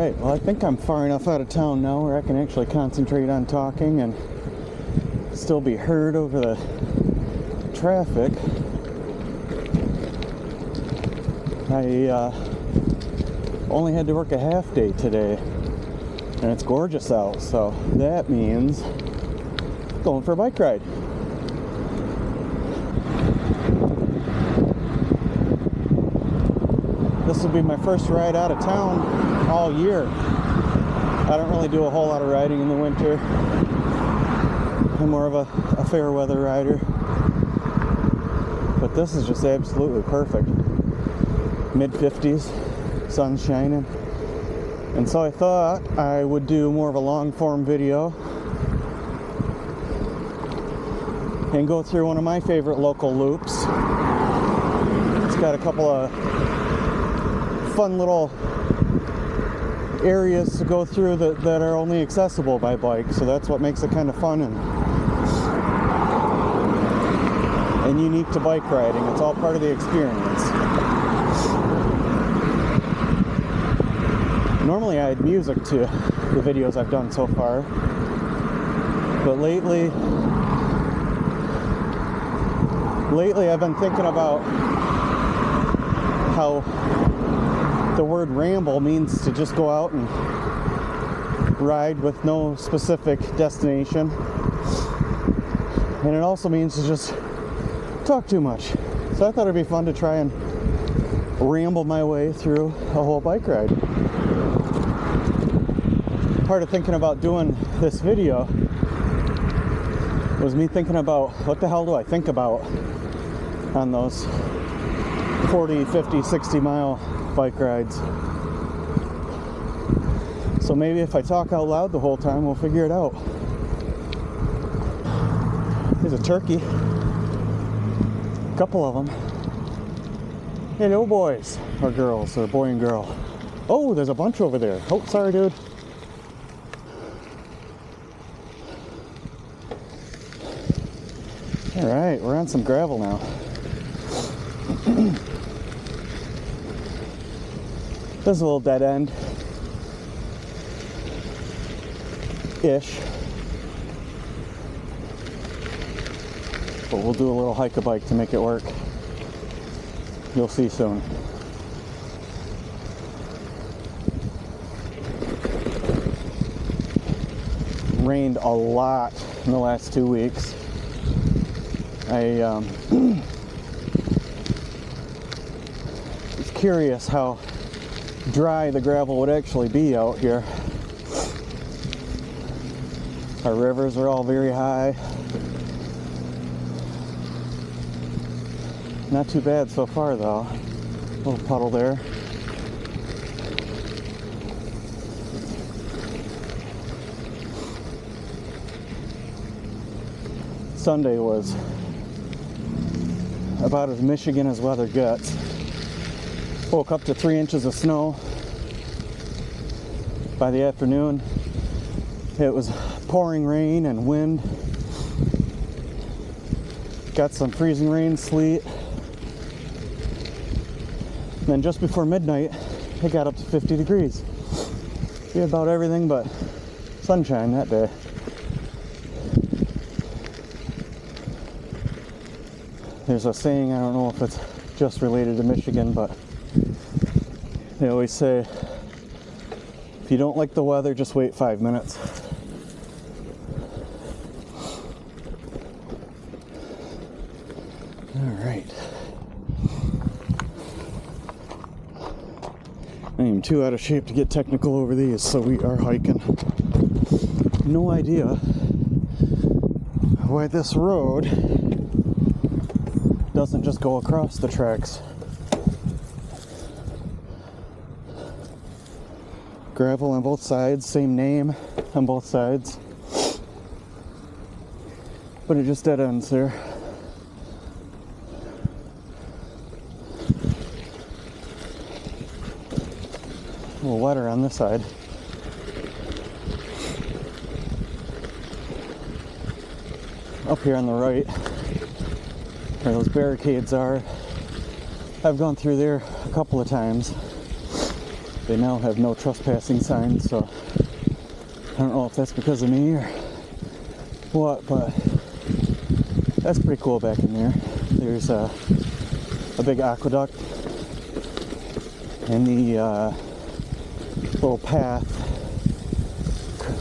Alright, well I think I'm far enough out of town now where I can actually concentrate on talking and still be heard over the traffic. I only had to work a half day today and it's gorgeous out, so that means going for a bike ride. This will be my first ride out of town all year. I don't really do a whole lot of riding in the winter. I'm more of a fair weather rider. But this is just absolutely perfect. Mid-50s, sun's shining. And so I thought I would do more of a long form video and go through one of my favorite local loops. It's got a couple of fun little areas to go through that are only accessible by bike, so that's what makes it kind of fun and unique to bike riding. It's all part of the experience. Normally I add music to the videos I've done so far, but lately I've been thinking about how the word ramble means to just go out and ride with no specific destination, and it also means to just talk too much. So I thought it'd be fun to try and ramble my way through a whole bike ride. Part of thinking about doing this video was me thinking about what the hell do I think about on those 40, 50, 60 mile bike rides. So maybe if I talk out loud the whole time, we'll figure it out. There's a turkey. A couple of them. Hello, boys or girls, or boy and girl. Oh, there's a bunch over there. Oh, sorry, dude. All right, we're on some gravel now. This is a little dead end ish, but we'll do a little hike-a-bike to make it work. You'll see soon. Rained a lot in the last 2 weeks. I was curious how dry the gravel would actually be out here. Our rivers are all very high. Not too bad so far though. Little puddle there. Sunday was about as Michigan as weather gets. Woke up to 3 inches of snow. By the afternoon, it was pouring rain and wind. Got some freezing rain, sleet. And then just before midnight, it got up to 50 degrees. We had about everything but sunshine that day. There's a saying, I don't know if it's just related to Michigan, but they always say, if you don't like the weather, just wait 5 minutes. All right. I am too out of shape to get technical over these, so we are hiking. No idea why this road doesn't just go across the tracks. Gravel on both sides, same name on both sides, but it just dead ends there. A little wetter on this side. Up here on the right, where those barricades are, I've gone through there a couple of times. They now have no trespassing signs, so I don't know if that's because of me or what, but that's pretty cool back in there. There's a big aqueduct and the little path.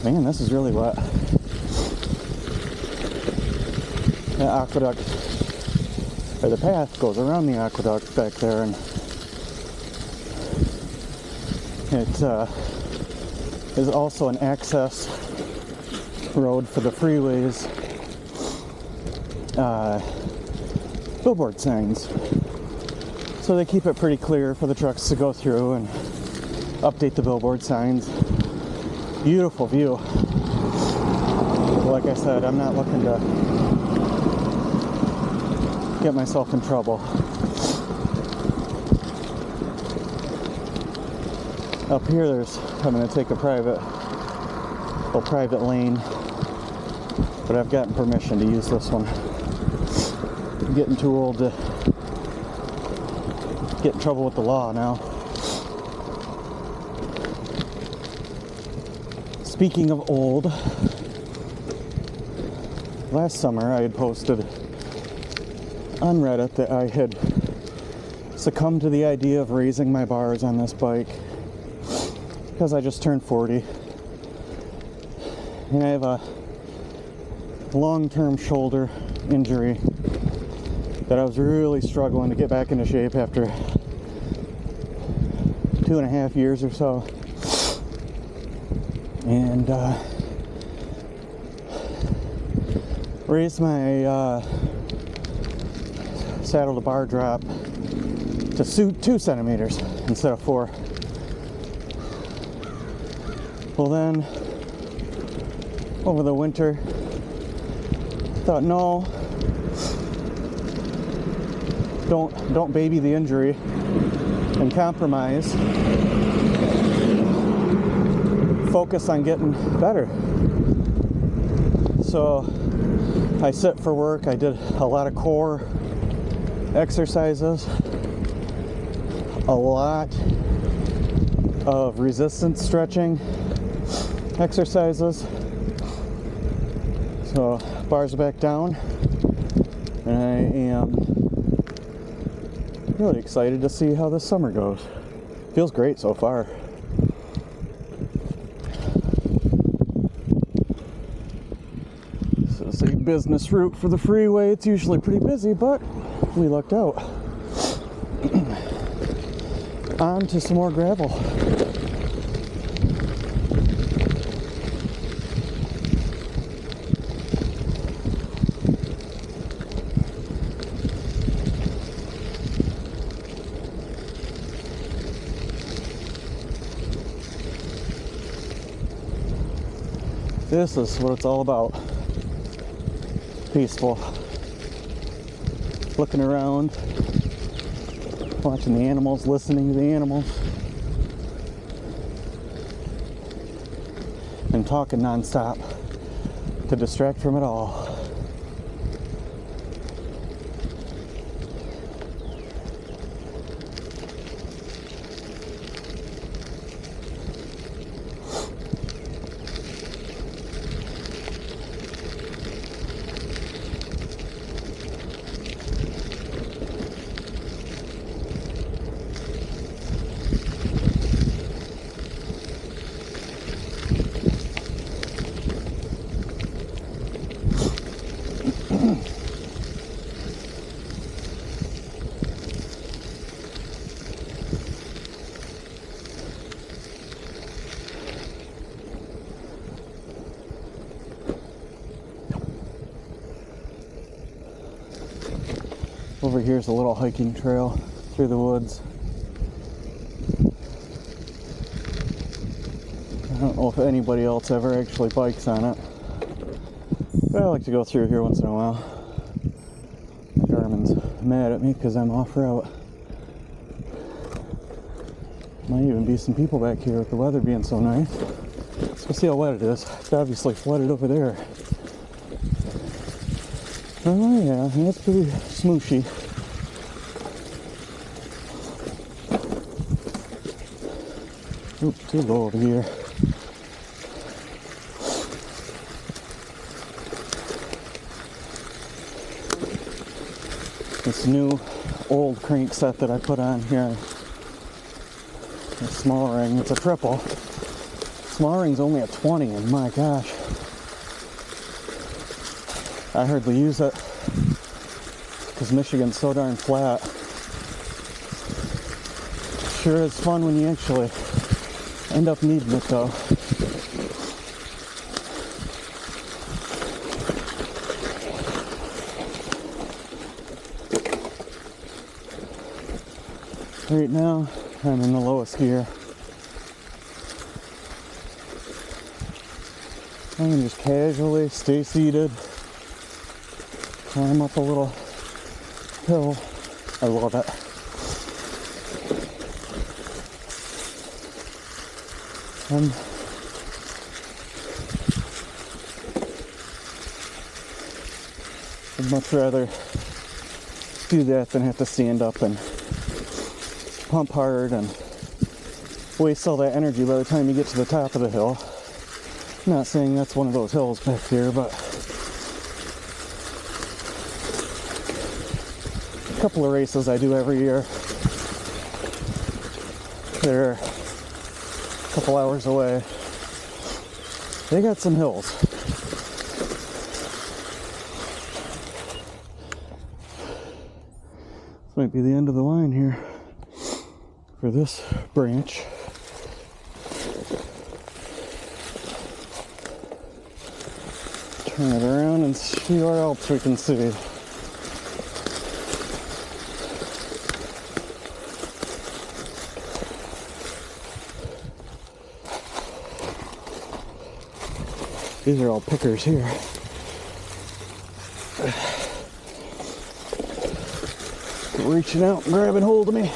Man, this is really wet. The aqueduct, or the path goes around the aqueduct back there, and it is also an access road for the freeways. Billboard signs. So they keep it pretty clear for the trucks to go through and update the billboard signs. Beautiful view. Like I said, I'm not looking to get myself in trouble. Up here I'm going to take a private lane, but I've gotten permission to use this one. I'm getting too old to get in trouble with the law now. Speaking of old, last summer I had posted on Reddit that I had succumbed to the idea of raising my bars on this bike because I just turned 40 and I have a long-term shoulder injury that I was really struggling to get back into shape after 2.5 years or so. And raised my saddle to bar drop to 2 centimeters instead of 4. Well then, over the winter, thought no, don't baby the injury and compromise. Focus on getting better. So I sit for work. I did a lot of core exercises, a lot of resistance stretching exercises. So bars are back down, and I am really excited to see how this summer goes. Feels great so far. This is a business route for the freeway. It's usually pretty busy, but we lucked out. On to some more gravel. This is what it's all about. Peaceful. Looking around, watching the animals, listening to the animals, and talking nonstop to distract from it all. Over here's a little hiking trail through the woods. I don't know if anybody else ever actually bikes on it, but I like to go through here once in a while. Garmin's mad at me because I'm off route. Might even be some people back here with the weather being so nice. Let's go see how wet it is. It's obviously flooded over there. Oh yeah, that's pretty smooshy. Oop, too low over here. This new old crank set that I put on here, the small ring, it's a triple. Small ring's only a 20, and my gosh, I hardly use it because Michigan's so darn flat. Sure is fun when you actually end up needing it though. Right now, I'm in the lowest gear. I can just casually stay seated, climb up a little hill. I love it. I'd much rather do that than have to stand up and pump hard and waste all that energy by the time you get to the top of the hill. I'm not saying that's one of those hills back here, but a couple of races I do every year. They're a couple hours away. They got some hills. This might be the end of the line here for this branch. Turn it around and see what else we can see. These are all pickers here. Reaching out and grabbing hold of me.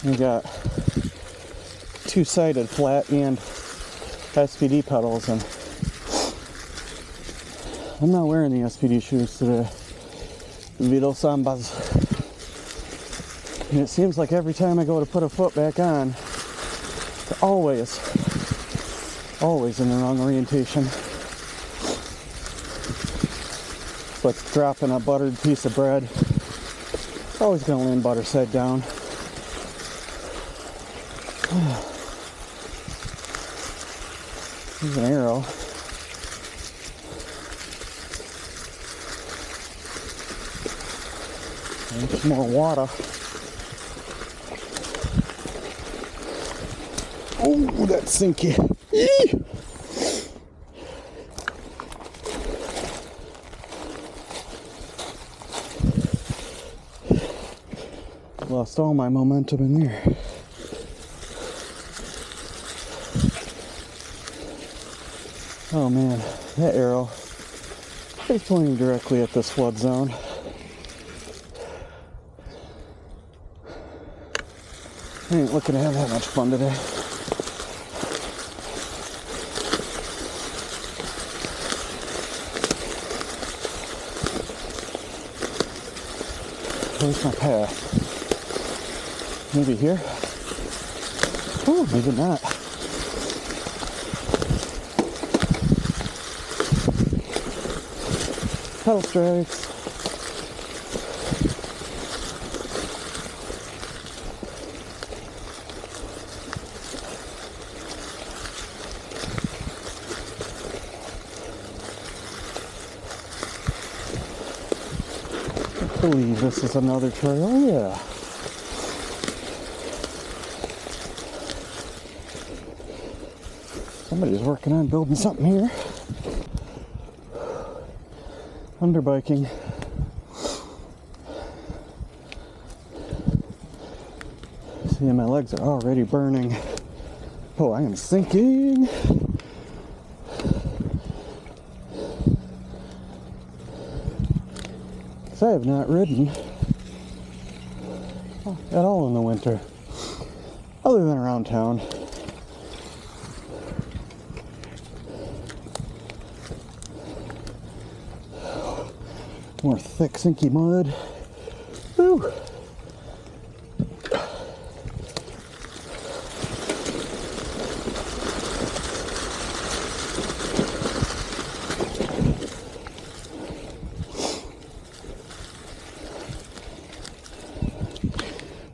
We got two-sided flat and SPD pedals, and I'm not wearing the SPD shoes today. Vito Sambas. And it seems like every time I go to put a foot back on, it's always in the wrong orientation. It's like dropping a buttered piece of bread. It's always going to land butter side down. There's an arrow. There's some more water. Oh, that's sinky. Eee! Lost all my momentum in there. Oh man, that arrow is pointing directly at this flood zone. I ain't looking to have that much fun today. Where's my path? Maybe here? Oh, maybe not. Pedal strikes. I believe this is another trail, yeah. Somebody's working on building something here. Underbiking. See, my legs are already burning. Oh, I am sinking. I have not ridden at all in the winter, other than around town. more thick, sinky mud. Woo!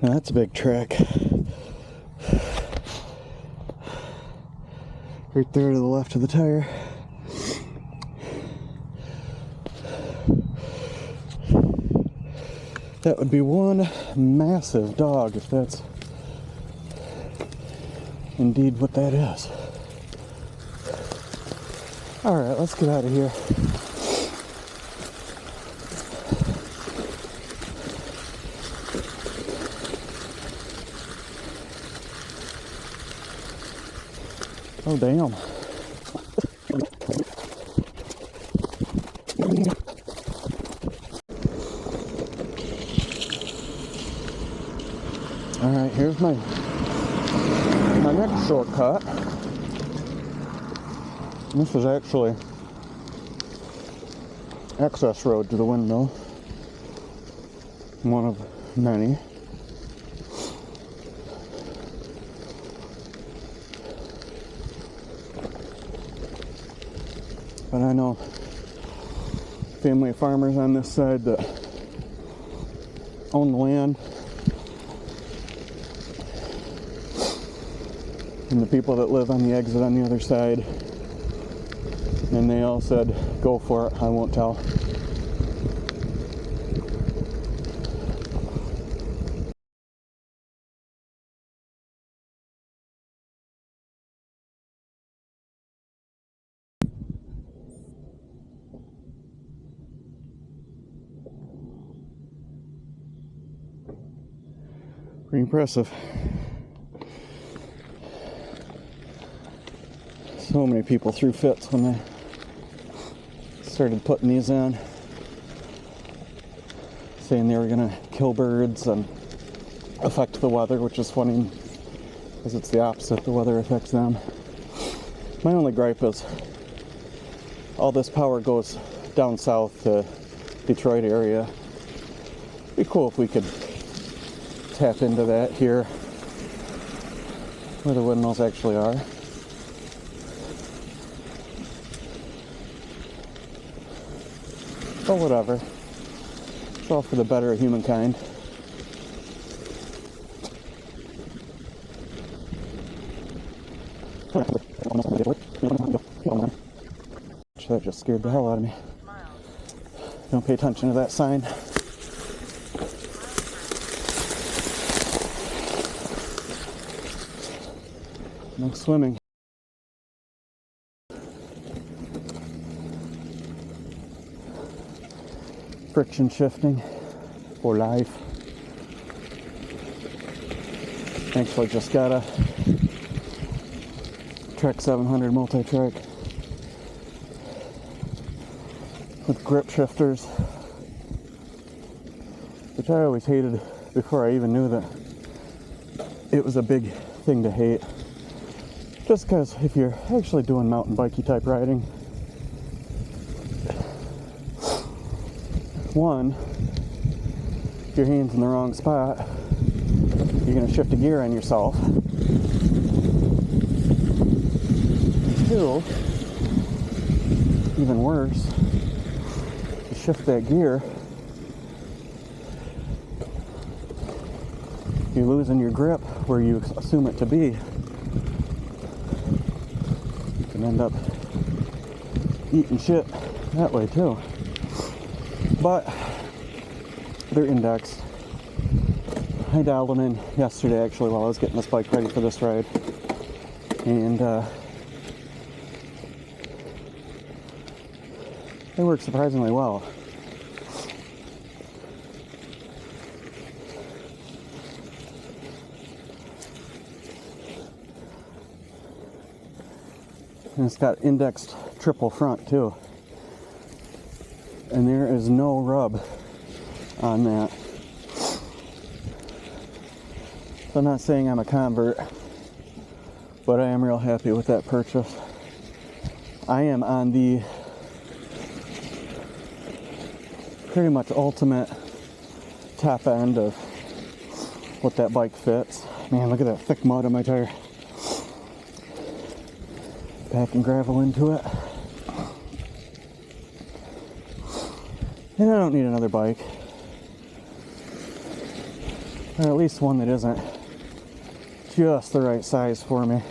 Now that's a big track. Right there to the left of the tire. That would be one massive dog if that's indeed what that is. Alright, let's get out of here. Oh, damn. Alright, here's my next shortcut. This is actually access road to the windmill. One of many. But I know family of farmers on this side that own the land, and the people that live on the exit on the other side, and they all said, go for it, I won't tell. Pretty impressive. So many people threw fits when they started putting these in, saying they were gonna kill birds and affect the weather, which is funny because it's the opposite. The weather affects them. My only gripe is all this power goes down south to Detroit area. It'd be cool if we could tap into that here where the windmills actually are. But whatever. It's all for the better of humankind. That just scared the hell out of me. Don't pay attention to that sign. No swimming. Friction shifting for life. Actually just got a Trek 700 multi-track with grip shifters, which I always hated before I even knew that it was a big thing to hate. Just because if you're actually doing mountain bikey type riding, one, if your hand's in the wrong spot, you're going to shift a gear on yourself. And two, even worse, you shift that gear, you're losing your grip where you assume it to be. You can end up eating shit that way too. But they're indexed. I dialed them in yesterday actually while I was getting this bike ready for this ride. And they work surprisingly well. And it's got indexed triple front too. And there is no rub on that. So I'm not saying I'm a convert, but I am real happy with that purchase. I am on the pretty much ultimate top end of what that bike fits. Man, look at that thick mud on my tire. Packing gravel into it. And I don't need another bike. Or at least one that isn't just the right size for me.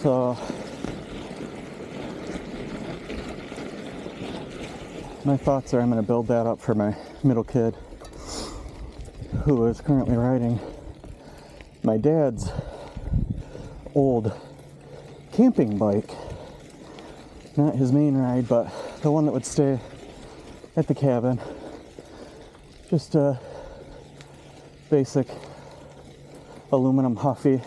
So my thoughts are I'm going to build that up for my middle kid, who is currently riding my dad's old camping bike. Not his main ride, but the one that would stay at the cabin. Just a basic aluminum Huffy.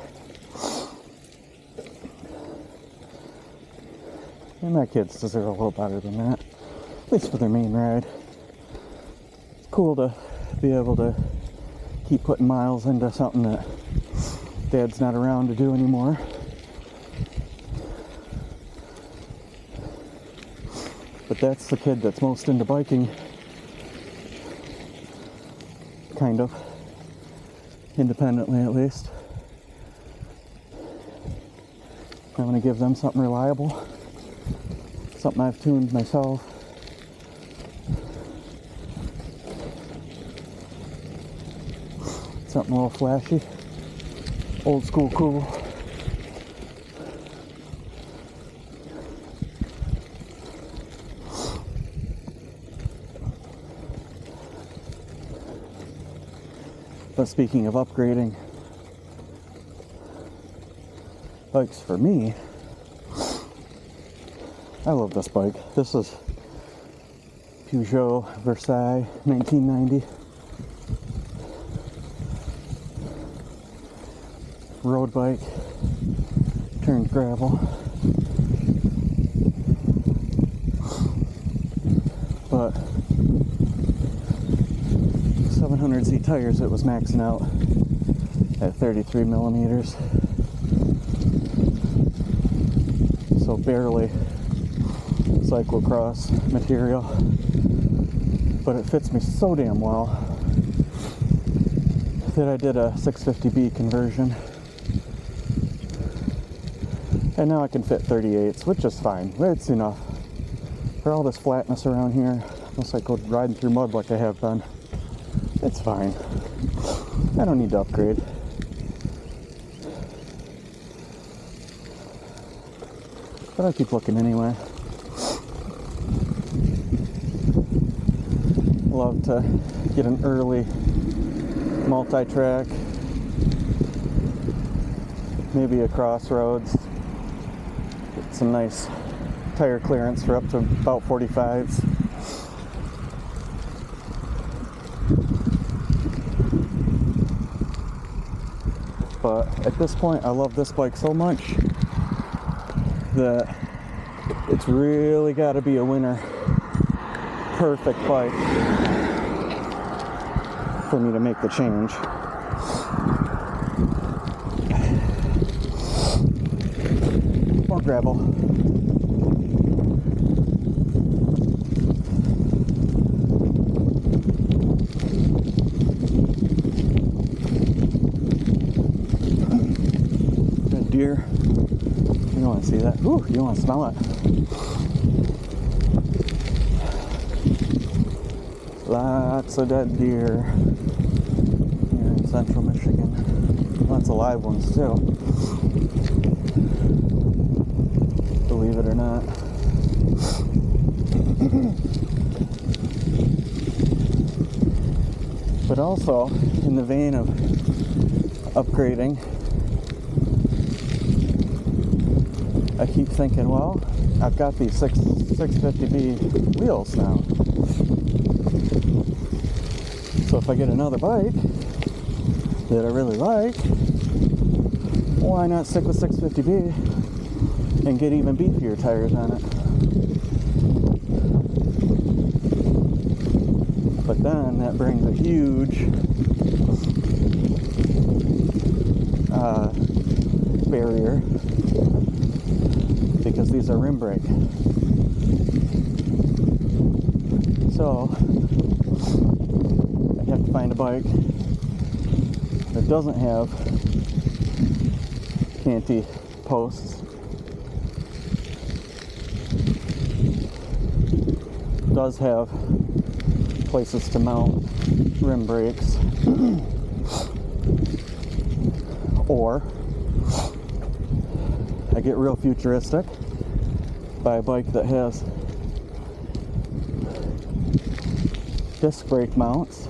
And my kids deserve a little better than that, at least for their main ride. It's cool to be able to keep putting miles into something that Dad's not around to do anymore. But that's the kid that's most into biking, kind of, independently at least. I'm going to give them something reliable, something I've tuned myself. Something a little flashy, old school cool. But speaking of upgrading bikes for me, I love this bike. This is Peugeot Versailles 1990. Road bike, turned gravel. But 700Z tires, it was maxing out at 33 millimeters. So barely cyclocross material. But it fits me so damn well that I did a 650B conversion. And now I can fit 38s, which is fine. It's enough. For all this flatness around here, unless I go riding through mud like I have been, it's fine. I don't need to upgrade. But I'll keep looking anyway. Love to get an early multi-track, maybe a Crossroads. Get some nice tire clearance for up to about 45s. But at this point, I love this bike so much that it's really got to be a winner perfect bike for me to make the change. More gravel. Good deer. You don't want to see that. Ooh, you want to smell it. Lots of dead deer here in central Michigan. Lots of live ones too, believe it or not. But also, in the vein of upgrading, I keep thinking, well, I've got these 650B wheels now. So if I get another bike that I really like, why not stick with 650B and get even beefier tires on it? But then that brings a huge barrier, because these are rim brake. So I have to find a bike that doesn't have canty posts, does have places to mount rim brakes, or I get real futuristic, buy a bike that has disc brake mounts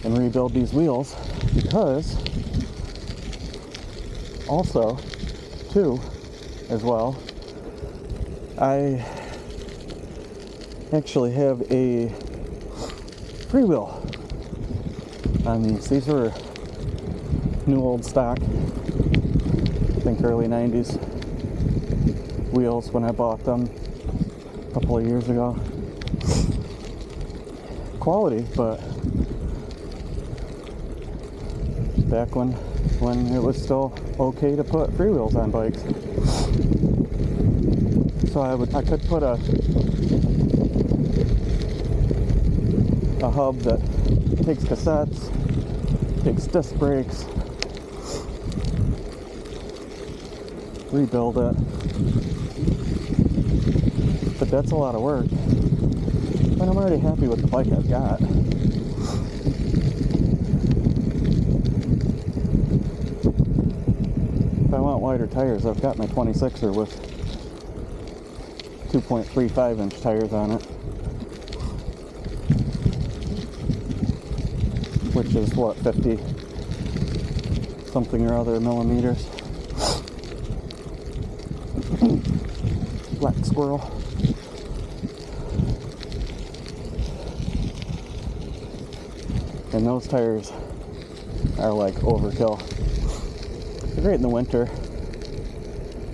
and rebuild these wheels, because also, too, as well, I actually have a freewheel on these. These were new old stock, I think early 90s wheels when I bought them a couple of years ago. Quality, but back when it was still okay to put freewheels on bikes. So I could put a hub that takes cassettes, takes disc brakes, rebuild it. But that's a lot of work. But I'm already happy with the bike I've got. If I want wider tires, I've got my 26er with 2.35 inch tires on it, which is what, 50 something or other millimeters. Black squirrel. And those tires are like overkill. They're great in the winter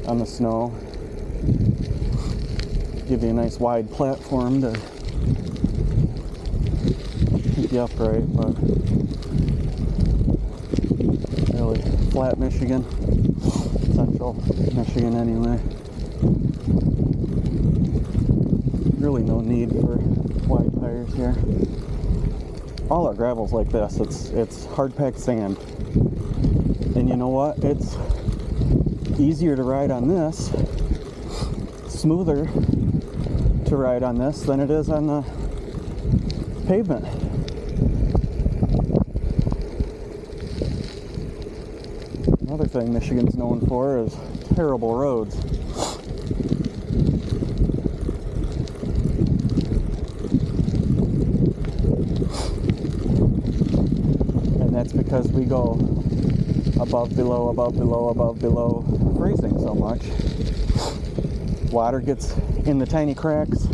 on the snow. Give you a nice wide platform to keep you upright, but really flat Michigan, central Michigan anyway. Really no need for wide tires here. All our gravel's like this. It's hard packed sand. And you know what? It's easier to ride on this, smoother to ride on this than it is on the pavement. Another thing Michigan's known for is terrible roads. And that's because we go above, below, above, below, above, below, freezing so much. Water gets in the tiny cracks,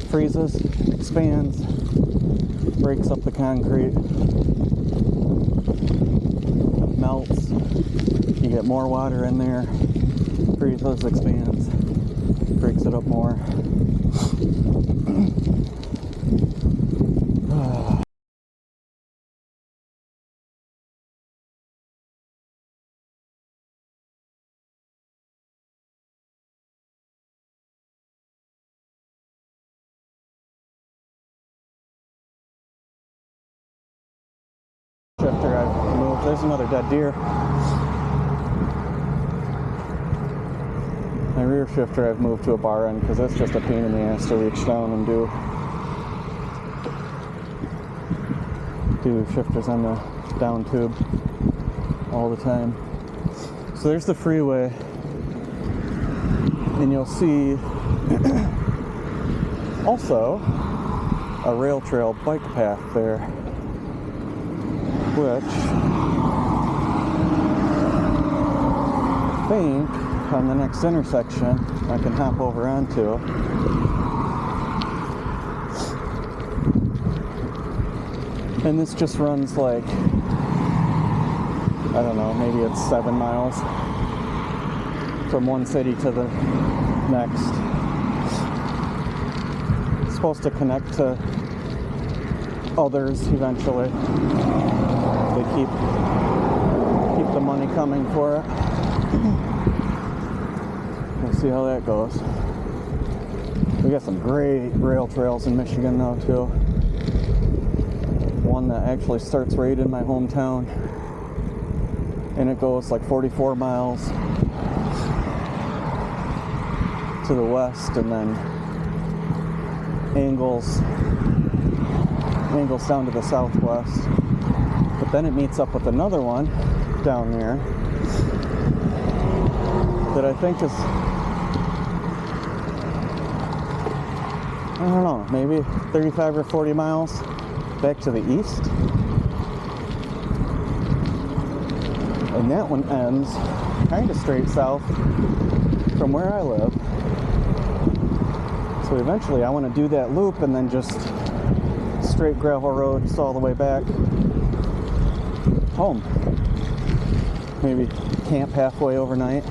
freezes, expands, breaks up the concrete, melts. You get more water in there, freezes, expands, breaks it up more. Shifter I've moved. There's another dead deer. My rear shifter I've moved to a bar end because that's just a pain in the ass to reach down and do shifters on the down tube all the time. So there's the freeway, and you'll see also a rail trail bike path there, which I think on the next intersection I can hop over onto. And this just runs like, I don't know, maybe it's 7 miles from one city to the next. It's supposed to connect to others eventually. They keep the money coming for it. see how that goes. We got some great rail trails in Michigan now too. One that actually starts right in my hometown, and it goes like 44 miles to the west, and then angles down to the southwest. But then it meets up with another one down there that I think is, I don't know, maybe 35 or 40 miles back to the east. And that one ends kind of straight south from where I live. So eventually I want to do that loop and then just straight gravel roads all the way back home. Maybe camp halfway overnight.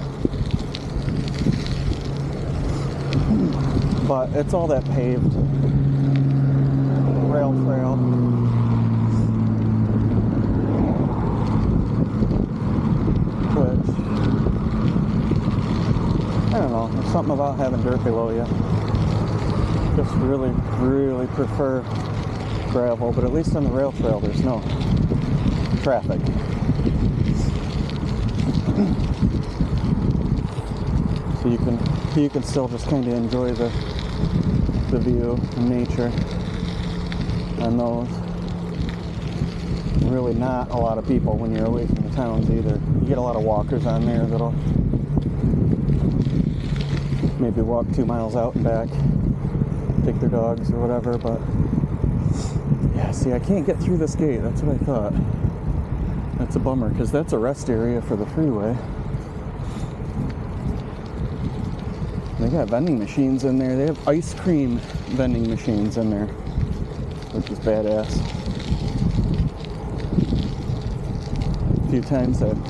But it's all that paved rail trail. Which, I don't know, there's something about having dirt below you. Just really, really prefer gravel, but at least on the rail trail there's no traffic. So you can still just kind of enjoy the view and nature on those. Really not a lot of people when you're away from the towns either. You get a lot of walkers on there that'll maybe walk 2 miles out and back, take their dogs or whatever, but yeah, see, I can't get through this gate. That's what I thought. That's a bummer, because that's a rest area for the freeway. They got vending machines in there. They have ice cream vending machines in there, which is badass. A few times I've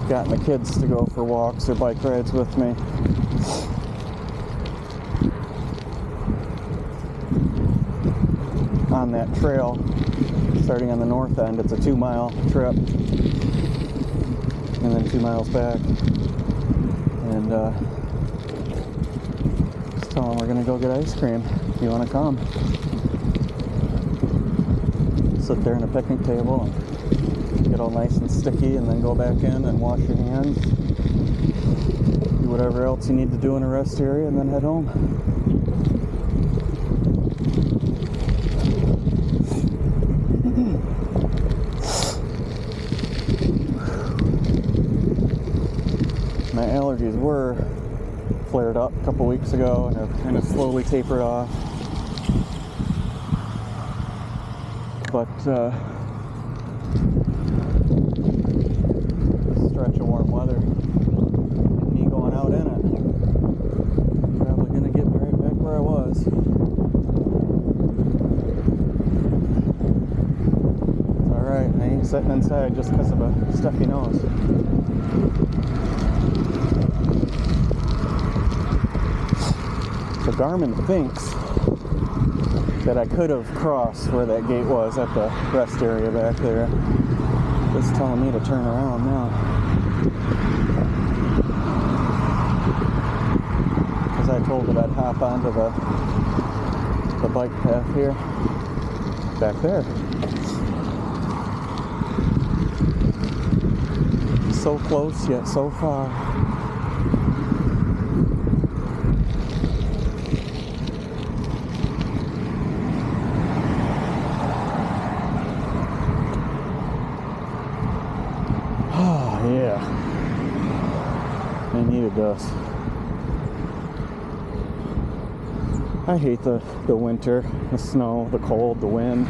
gotten the kids to go for walks or bike rides with me. On that trail, starting on the north end, it's a 2-mile trip, and then 2 miles back. And just tell them we're gonna go get ice cream. If you want to come, sit there in a picnic table and get all nice and sticky, and then go back in and wash your hands, do whatever else you need to do in a rest area, and then head home. My allergies were flared up a couple weeks ago and have kind of slowly tapered off. But stretch of warm weather and me going out in it, probably gonna get me right back where I was. It's alright, I ain't sitting inside just because of a stuffy nose. So Garmin thinks that I could have crossed where that gate was at the rest area back there. It's telling me to turn around now. Because I told it I'd hop onto the bike path here, back there. So close yet so far. Yeah, I needed this. I hate the winter, the snow, the cold, the wind.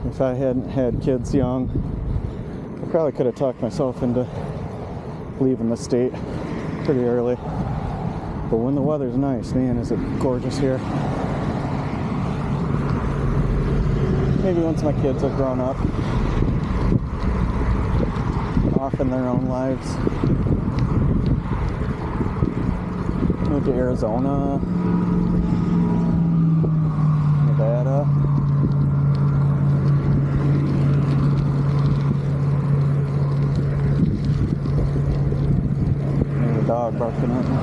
If I hadn't had kids young, I probably could have talked myself into leaving the state pretty early. But when the weather's nice, man, is it gorgeous here. Maybe once my kids have grown up, off in their own lives, went to Arizona, Nevada. And the dog barking at me.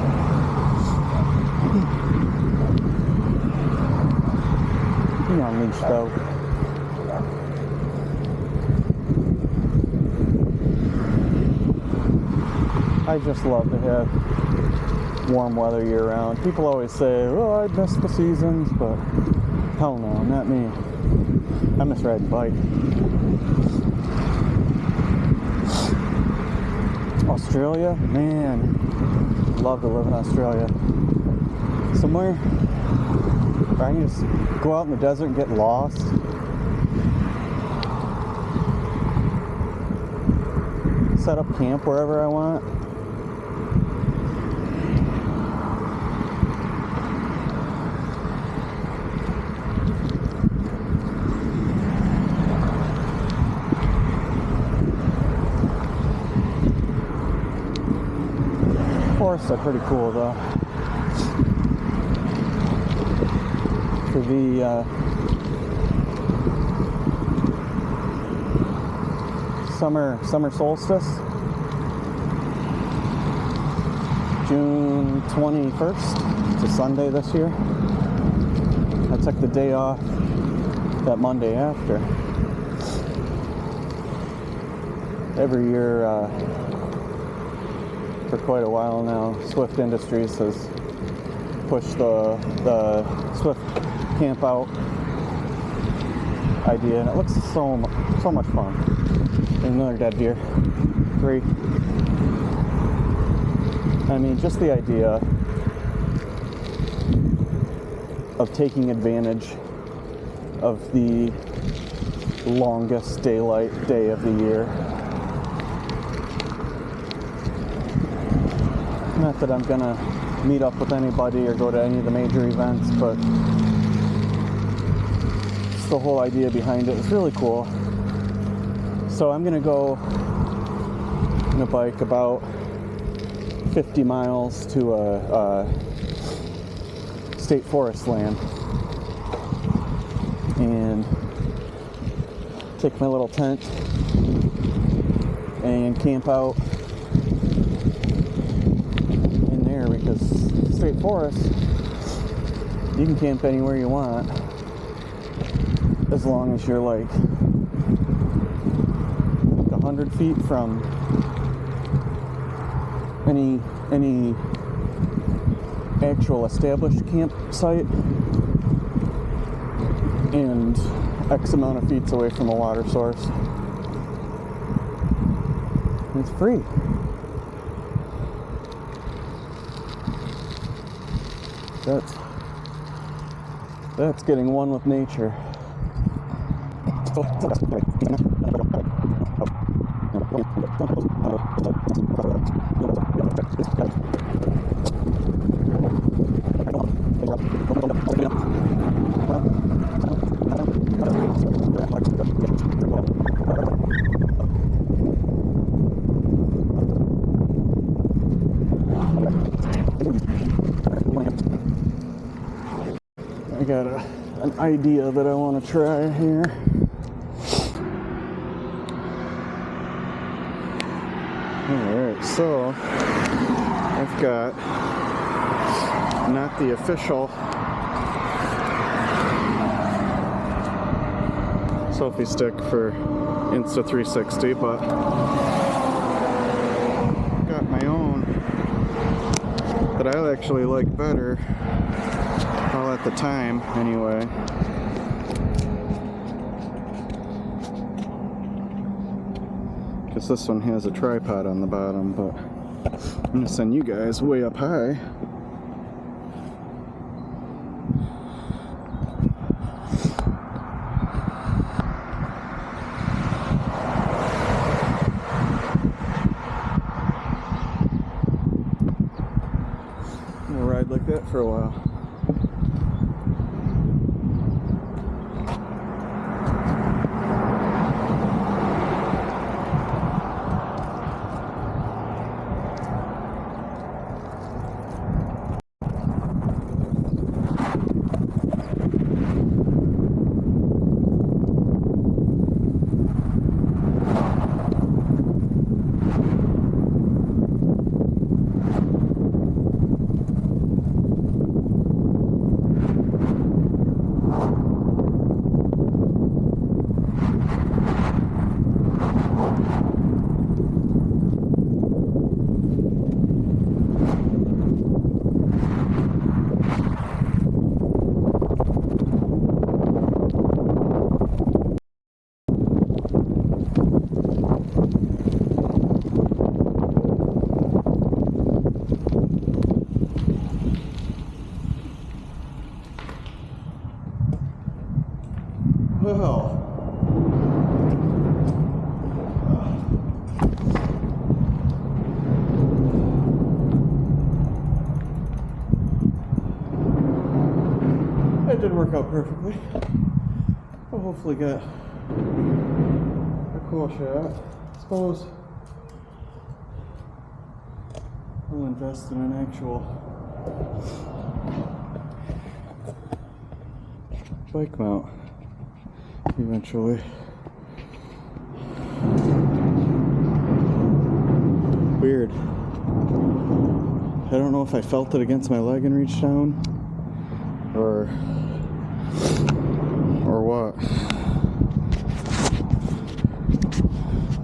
He unleashed out. I just love to have warm weather year round. People always say, oh, I miss the seasons, but hell no, not me. I miss riding a bike. Australia, man, love to live in Australia. Somewhere where I can just go out in the desert and get lost. Set up camp wherever I want. Forests are pretty cool though. For the summer solstice, June 21st, it's a Sunday this year. I took the day off that Monday after. Every year, for quite a while now, Swift Industries has pushed the Swift camp out idea, and it looks so much fun. Another dead deer. 3. I mean, just the idea of taking advantage of the longest daylight day of the year. Not that I'm gonna meet up with anybody or go to any of the major events, but just the whole idea behind it is really cool. So I'm gonna go on a bike about 50 miles to a state forest land and take my little tent and camp out in there, because state forest, you can camp anywhere you want as long as you're like 100 feet from any actual established campsite and X amount of feet away from a water source. And it's free. That's getting one with nature. I got an idea that I want to try here. Alright, so I've got not the official selfie stick for Insta360, but got my own that I actually like better. Well, at the time, anyway. Because this one has a tripod on the bottom, but I'm going to send you guys way up high. I'm going to ride like that for a while. That didn't work out perfectly. But hopefully got a cool shot. I suppose I'll invest in an actual bike mount eventually. Weird. I don't know if I felt it against my leg and reached down or what.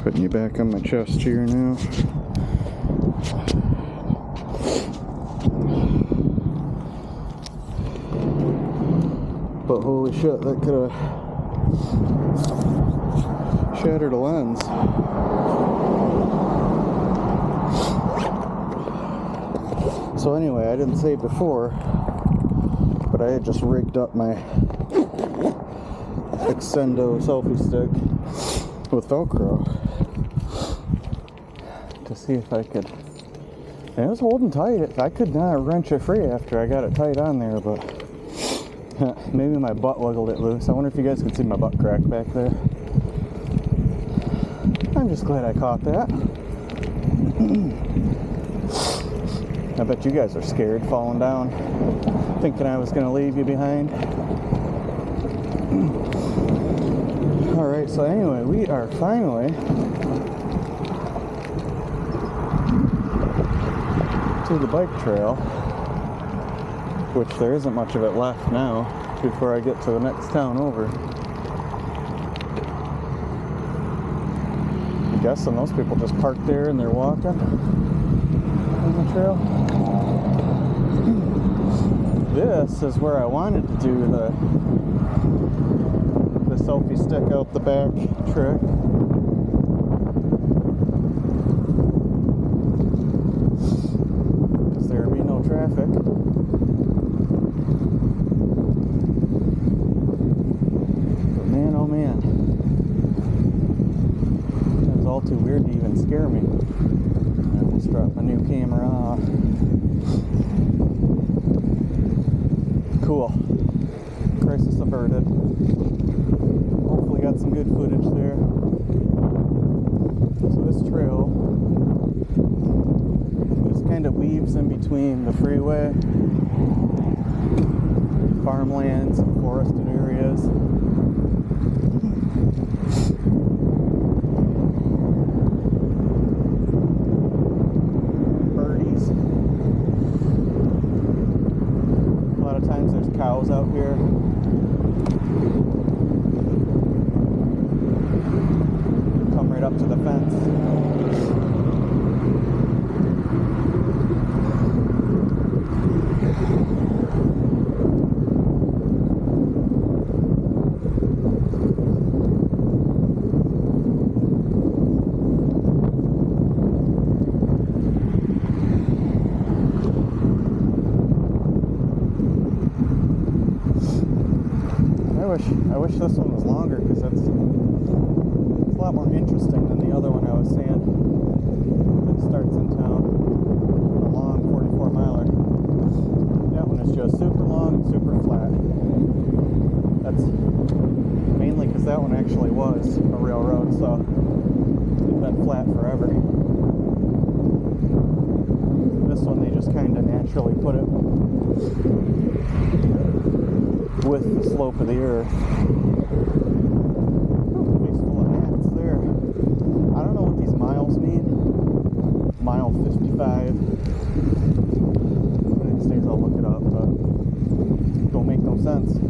Putting you back on my chest here now. But holy shit, that could have shattered a lens. So anyway, I didn't say it before, but I had just rigged up my Extendo selfie stick with Velcro to see if I could. And it was holding tight. I could not wrench it free after I got it tight on there, but maybe my butt wiggled it loose. I wonder if you guys could see my butt crack back there. I'm just glad I caught that. I bet you guys are scared falling down, thinking I was going to leave you behind. Alright, so anyway, we are finally to the bike trail, which there isn't much of it left now before I get to the next town over. I'm guessing those people just park there and they're walking on the trail. This is where I wanted to do the selfie stick out the back trick. Because there would be no traffic. But man, oh man. It was all too weird to even scare me. I almost dropped my new camera off. Cool. Crisis averted. Hopefully got some good footage there. So this trail just kind of weaves in between the freeway, farmlands, and forested areas. Birdies. A lot of times there's cows out here. Come right up to the fence. I wish this one was longer, because it's a lot more interesting than the other one I was saying. It starts in town, a long 44-miler. That one is just super long and super flat. That's mainly because that one actually was a railroad, so it's been flat forever. This one they just kind of naturally put it with the slope of the earth. Face full of ants there. I don't know what these miles mean. Mile 55. One of these days I'll look it up, but it don't make no sense. 5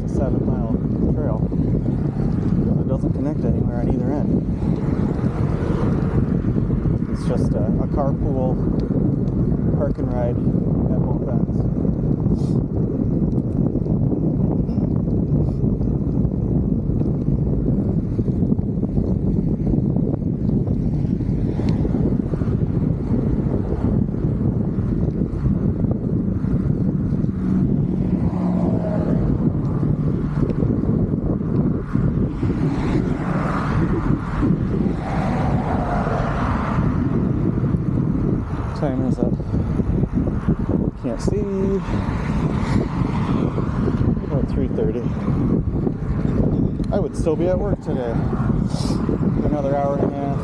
to 7 mile trail. It doesn't connect anywhere on either end. It's just a carpool park and ride at both ends. What time is it? Can't see. About 3:30. I would still be at work today. Another hour and a half.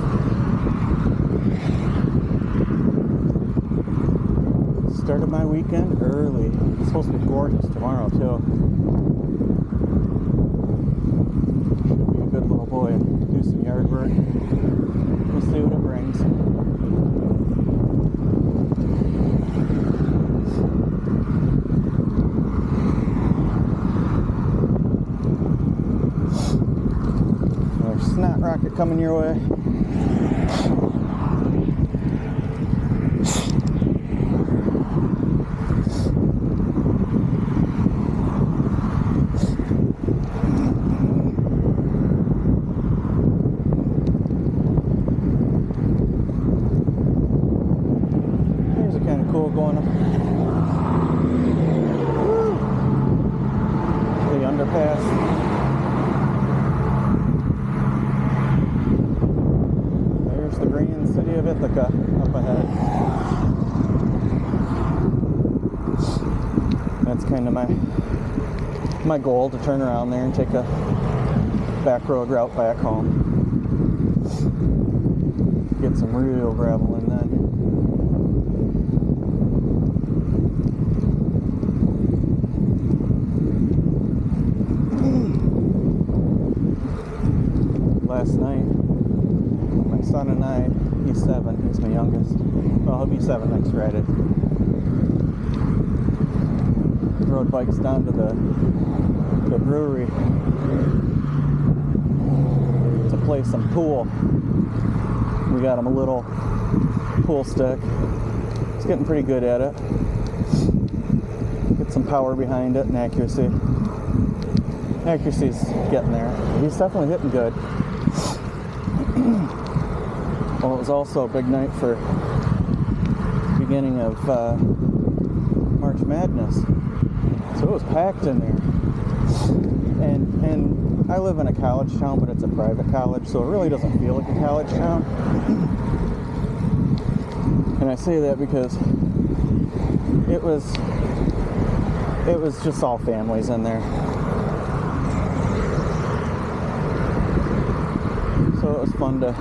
Started my weekend early. It's supposed to be gorgeous tomorrow too. Should be a good little boy and do some yard work. We'll see what it brings. Another snot rocket coming your way. Cool going up the underpass. There's the green city of Ithaca up ahead. That's kind of my goal, to turn around there and take a back road route back home. Get some real gravel in then. Last night, my son and I, he's 7, he's my youngest. Well, he'll be 7 next Friday. Rode bikes down to the brewery to play some pool. We got him a little pool stick. He's getting pretty good at it. Get some power behind it and accuracy. Accuracy's getting there. He's definitely hitting good. Well, it was also a big night for beginning of March Madness, so it was packed in there. And I live in a college town, but it's a private college, so it really doesn't feel like a college town. And I say that because it was just all families in there. So it was fun to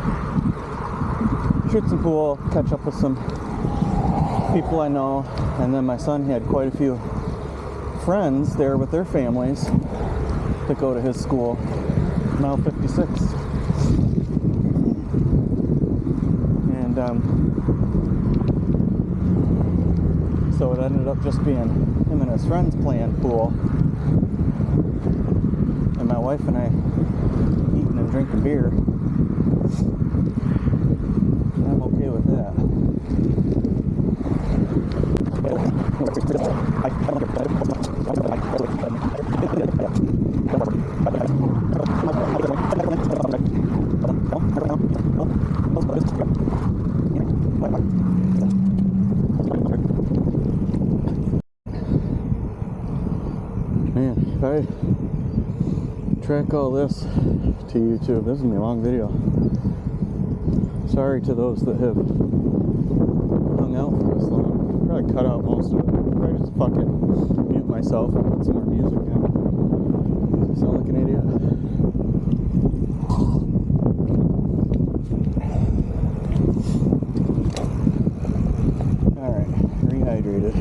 shoot some pool, catch up with some people I know, and then my son had quite a few friends there with their families that go to his school, Mile 56. And so it ended up just being him and his friends playing pool, and my wife and I eating and drinking beer. I'm okay with that. Man, if I track all this to YouTube, this is gonna be a long video. Sorry to those that have hung out for this long. Probably cut out most of it. Probably just fucking mute myself and put some more music in. Does it sound like an idiot? Alright, rehydrated.